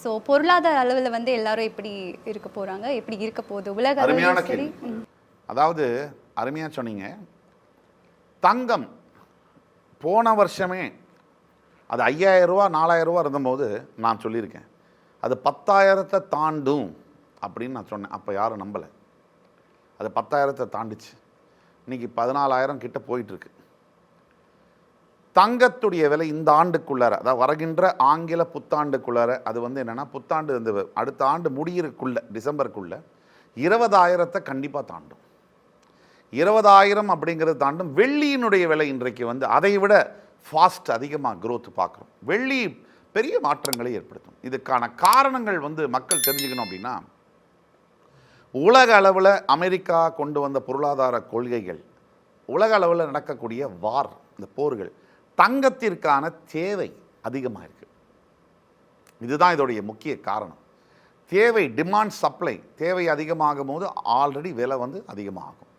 So பொருளாதார அளவில் வந்து எல்லாரும் எப்படி இருக்க போகிறாங்க, எப்படி இருக்க போகுது உலக அருமையான அளவில் சரி? கேள்வி. அதாவது அருமையாக சொன்னீங்க. தங்கம் போன வருஷமே அது 5000 ரூபா 4000 ரூபா இருந்தபோது நான் சொல்லியிருக்கேன் அது 10,000 தாண்டும் அப்படின்னு நான் சொன்னேன். அப்போ யாரும் நம்பலை. அது 10,000 தாண்டிச்சு. இன்னைக்கு 14,000 கிட்ட போயிட்டுருக்கு. தங்கத்துடைய விலை இந்த ஆண்டுக்குள்ளார, அதாவது வருகின்ற ஆங்கில புத்தாண்டுக்குள்ளார, அது வந்து என்னென்னா புத்தாண்டு இந்த அடுத்த ஆண்டு முடியிறக்குள்ள டிசம்பருக்குள்ள 20,000 கண்டிப்பாக தாண்டும். 20,000 அப்படிங்கிறது தாண்டும். வெள்ளியினுடைய விலை இன்றைக்கு வந்து அதை விட ஃபாஸ்ட் அதிகமாக growth பார்க்குறோம். வெள்ளி பெரிய மாற்றங்களை ஏற்படுத்தும். இதுக்கான காரணங்கள் வந்து மக்கள் தெரிஞ்சுக்கணும். அப்படின்னா உலக அளவில் அமெரிக்கா கொண்டு வந்த பொருளாதார கொள்கைகள், உலக அளவில் நடக்கக்கூடிய வார், இந்த போர்கள், தங்கத்திற்கான தேவை அதிகமாக இருக்குது. இதுதான் இதோடைய முக்கிய காரணம். தேவை, டிமாண்ட் சப்ளை, தேவை அதிகமாகும் போது ஆல்ரெடி விலை வந்து அதிகமாகும்.